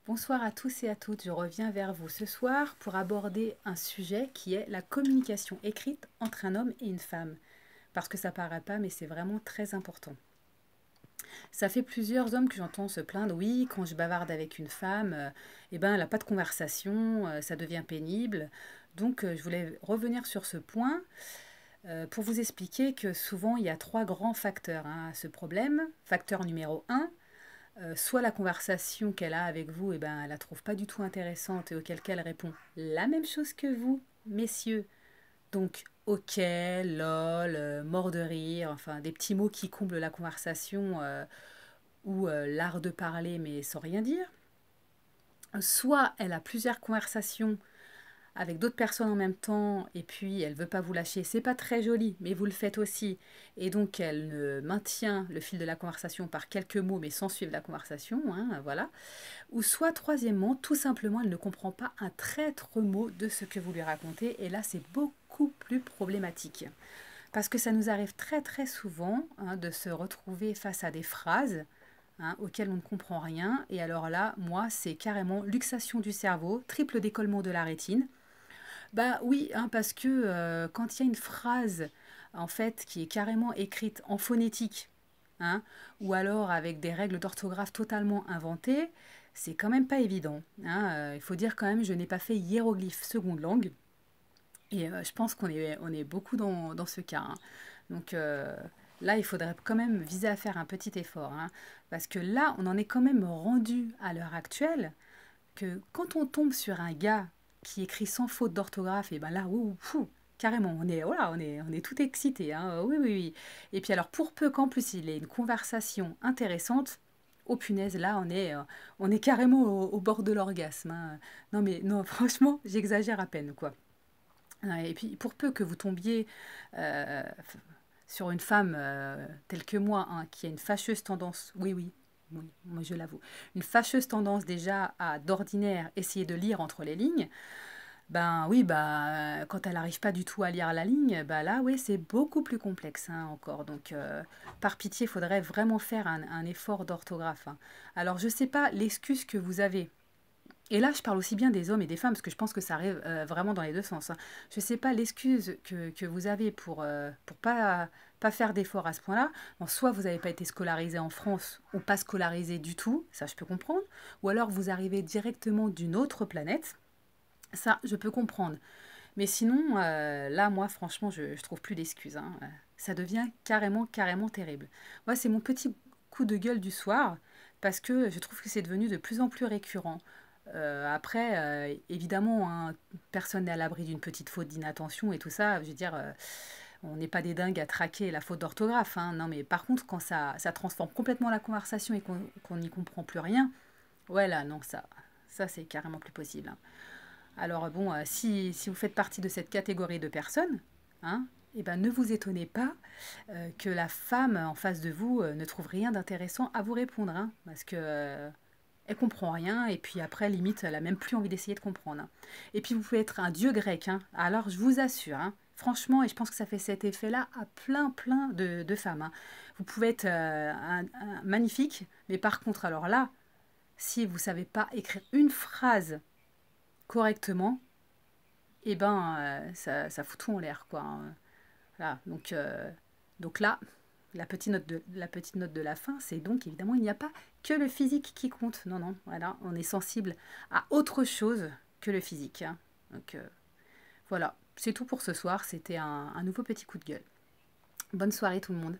Bonsoir à tous et à toutes, je reviens vers vous ce soir pour aborder un sujet qui est la communication écrite entre un homme et une femme. Parce que ça paraît pas, mais c'est vraiment très important. Ça fait plusieurs hommes que j'entends se plaindre, oui, quand je bavarde avec une femme, eh ben, elle n'a pas de conversation, ça devient pénible. Donc je voulais revenir sur ce point pour vous expliquer que souvent il y a trois grands facteurs à ce problème. Facteur numéro un, soit la conversation qu'elle a avec vous, eh ben, elle la trouve pas du tout intéressante et auquel cas elle répond la même chose que vous, messieurs. Donc, ok, lol, mort de rire, enfin des petits mots qui comblent la conversation ou l'art de parler mais sans rien dire. Soit elle a plusieurs conversations avec d'autres personnes en même temps et puis elle veut pas vous lâcher, c'est pas très joli, mais vous le faites aussi. Et donc elle maintient le fil de la conversation par quelques mots mais sans suivre la conversation, hein, voilà. Ou soit troisièmement, tout simplement, elle ne comprend pas un traître mot de ce que vous lui racontez et là c'est beaucoup plus problématique. Parce que ça nous arrive très très souvent de se retrouver face à des phrases auxquelles on ne comprend rien. Et alors là, moi, c'est carrément luxation du cerveau, triple décollement de la rétine. Bah oui, parce que quand il y a une phrase en fait qui est carrément écrite en phonétique, hein, ou alors avec des règles d'orthographe totalement inventées, c'est quand même pas évident. Il faut dire quand même, je n'ai pas fait hiéroglyphe seconde langue, et je pense qu'on est beaucoup dans ce cas. Donc là, il faudrait quand même viser à faire un petit effort, parce que là, on en est quand même rendu à l'heure actuelle que quand on tombe sur un gars qui écrit sans faute d'orthographe, et ben là, ouh, fou, carrément, on est tout excité, oui, oui, oui. Et puis alors, pour peu qu'en plus il ait une conversation intéressante, oh punaise, là, on est carrément au bord de l'orgasme. Non, mais non, franchement, j'exagère à peine, quoi. Et puis, pour peu que vous tombiez euh, sur une femme telle que moi, qui a une fâcheuse tendance, oui, oui, oui, moi je l'avoue, une fâcheuse tendance déjà à d'ordinaire essayer de lire entre les lignes, ben oui, bah quand elle n'arrive pas du tout à lire la ligne, bah là oui c'est beaucoup plus complexe encore. Donc par pitié, il faudrait vraiment faire un effort d'orthographe. Alors je sais pas l'excuse que vous avez. Et là, je parle aussi bien des hommes et des femmes, parce que je pense que ça arrive vraiment dans les deux sens. Je ne sais pas l'excuse que vous avez pour pas faire d'efforts à ce point-là. Bon, soit vous n'avez pas été scolarisé en France, ou pas scolarisé du tout, ça je peux comprendre. Ou alors vous arrivez directement d'une autre planète, ça je peux comprendre. Mais sinon, là, moi, franchement, je trouve plus d'excuses. Ça devient carrément, carrément terrible. Moi, c'est mon petit coup de gueule du soir, parce que je trouve que c'est devenu de plus en plus récurrent. Après, évidemment, personne n'est à l'abri d'une petite faute d'inattention et tout ça. Je veux dire, on n'est pas des dingues à traquer la faute d'orthographe. Non, mais par contre, quand ça transforme complètement la conversation et qu'on n'y comprend plus rien, ouais, là, non, ça c'est carrément plus possible. Alors bon, si vous faites partie de cette catégorie de personnes, eh ben, ne vous étonnez pas que la femme en face de vous ne trouve rien d'intéressant à vous répondre, parce que elle comprend rien et puis après limite elle a même plus envie d'essayer de comprendre. Et puis vous pouvez être un dieu grec, alors je vous assure, franchement, et je pense que ça fait cet effet-là à plein de femmes. Vous pouvez être magnifique, mais par contre alors là, si vous savez pas écrire une phrase correctement, et ben ça fout tout en l'air, quoi. Voilà, donc là, la petite note de la fin, c'est donc évidemment il n'y a pas que le physique qui compte. Non, non, voilà, on est sensible à autre chose que le physique. Donc voilà, c'est tout pour ce soir. C'était un nouveau petit coup de gueule. Bonne soirée tout le monde.